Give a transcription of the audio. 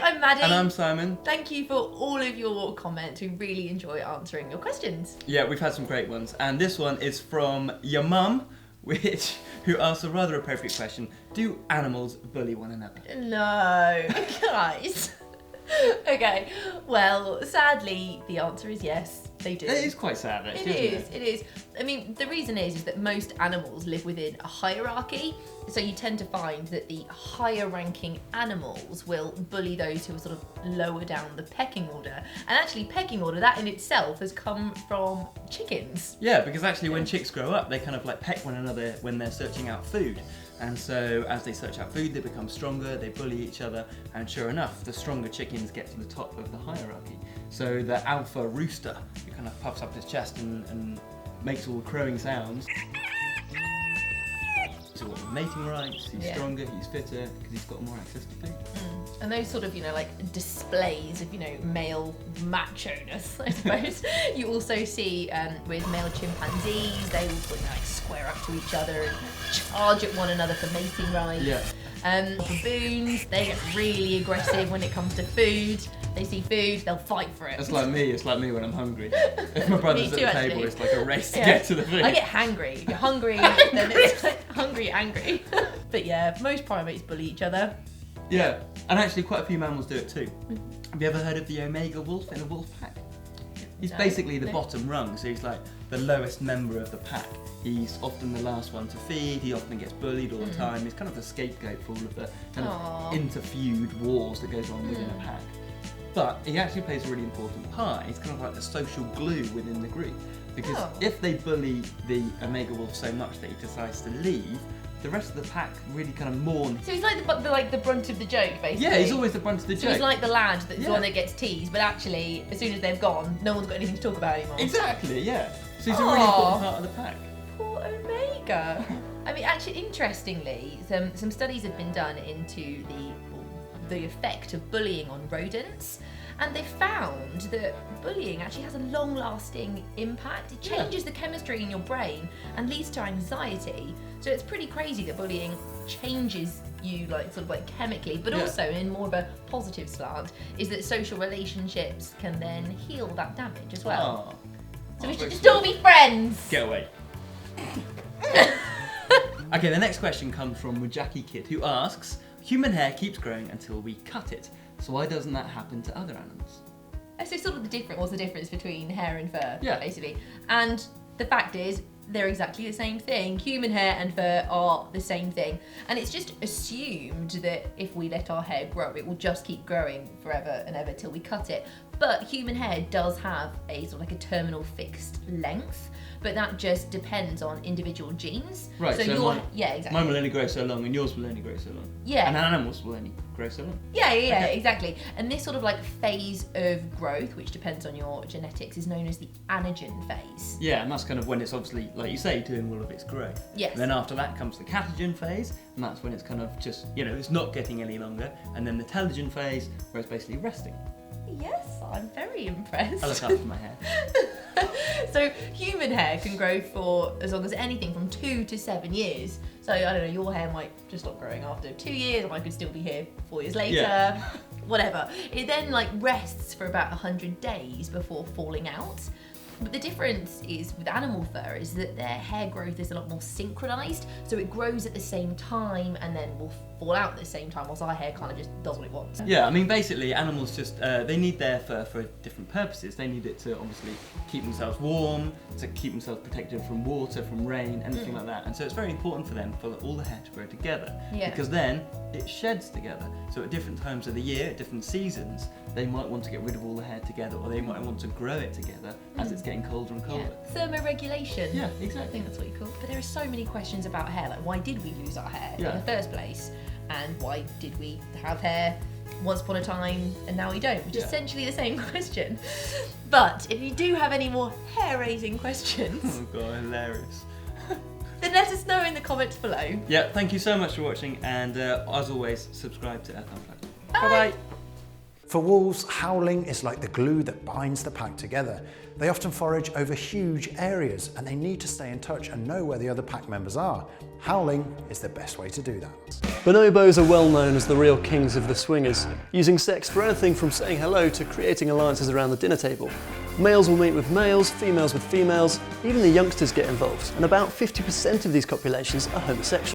I'm Maddie. And I'm Simon. Thank you for all of your comments. We really enjoy answering your questions. Yeah, we've had some great ones. And this one is from your mum, who asked a rather appropriate question. Do animals bully one another? No, guys. Okay, well, sadly, the answer is yes, they do. It is quite sad, actually, It is. I mean, the reason is that most animals live within a hierarchy, so you tend to find that the higher ranking animals will bully those who are sort of lower down the pecking order. And actually, pecking order, that in itself has come from chickens. Yeah, because actually when chicks grow up, they kind of like peck one another when they're searching out food. And so as they search out food, they become stronger, they bully each other, and sure enough, the stronger chickens get to the top of the hierarchy. So the alpha rooster, who kind of puffs up his chest and makes all the crowing sounds. He's got the mating rights, he's stronger, he's fitter, because he's got more access to food. And those sort of, like displays of, male macho-ness, I suppose, you also see with male chimpanzees. They all like square up to each other and charge at one another for mating rights. Yeah. Baboons, they get really aggressive when it comes to food. They see food, they'll fight for it. It's like me when I'm hungry. If my brother's at the table, it's like a race to get to the food. I get hangry. You're hungry, then it's like hungry, angry. But yeah, most primates bully each other. Yeah, and actually quite a few mammals do it too. Have you ever heard of the omega wolf in a wolf pack? He's basically the bottom rung, so he's like the lowest member of the pack. He's often the last one to feed, he often gets bullied all the time. He's kind of the scapegoat for all of the kind of inter-feud wars that goes on within a pack. But he actually plays a really important part. He's kind of like the social glue within the group. Because if they bully the omega wolf so much that he decides to leave, the rest of the pack really kind of mourn. So he's like the brunt of the joke, basically. Yeah, he's always the brunt of the joke. So he's like the lad that's the one that gets teased, but actually, as soon as they've gone, no one's got anything to talk about anymore. Exactly, yeah. So he's a really important part of the pack. Poor Omega. I mean, actually, interestingly, some studies have been done into the effect of bullying on rodents. And they found that bullying actually has a long-lasting impact. It changes the chemistry in your brain and leads to anxiety. So it's pretty crazy that bullying changes you chemically, but also in more of a positive slant, is that social relationships can then heal that damage as well. So we should just all be friends. Get away. Okay, the next question comes from Jackie Kid, who asks, human hair keeps growing until we cut it. So why doesn't that happen to other animals? So sort of what's the difference between hair and fur, basically. And the fact is, they're exactly the same thing. Human hair and fur are the same thing. And it's just assumed that if we let our hair grow, it will just keep growing forever and ever till we cut it. But human hair does have a sort of like a terminal fixed length, but that just depends on individual genes. Right, so exactly. Mine will only grow so long and yours will only grow so long. Yeah. And animals will only grow so long. Yeah, exactly. And this sort of like phase of growth, which depends on your genetics, is known as the anagen phase. Yeah, and that's kind of when it's obviously, like you say, doing all of its growth. Yes. And then after that comes the catagen phase, and that's when it's kind of just, it's not getting any longer. And then the telogen phase, where it's basically resting. Yes, I'm very impressed. I look after my hair. So human hair can grow for as long as anything from 2 to 7 years. So I don't know, your hair might just stop growing after 2 years, and I could still be here 4 years later, whatever. It then rests for about 100 days before falling out. But the difference is with animal fur is that their hair growth is a lot more synchronized, so it grows at the same time and then will fall out at the same time, whilst our hair kind of just does what it wants. Yeah, I mean basically animals just, they need their fur for different purposes. They need it to obviously keep themselves warm, to keep themselves protected from water, from rain, anything like that. And so it's very important for them for all the hair to grow together, because then it sheds together. So at different times of the year, at different seasons, they might want to get rid of all the hair together, or they might want to grow it together as it's getting colder and colder. Thermoregulation. Yeah, exactly. I think that's what you call it. But there are so many questions about hair, like why did we lose our hair in the first place? And why did we have hair once upon a time and now we don't? Which is essentially the same question. But if you do have any more hair-raising questions... Oh god, hilarious. Then let us know in the comments below. Yeah, thank you so much for watching, and as always, subscribe to Earth Unplugged. Bye. Bye-bye. For wolves, howling is like the glue that binds the pack together. They often forage over huge areas and they need to stay in touch and know where the other pack members are. Howling is the best way to do that. Bonobos are well known as the real kings of the swingers, using sex for anything from saying hello to creating alliances around the dinner table. Males will meet with males, females with females, even the youngsters get involved, and about 50% of these copulations are homosexual.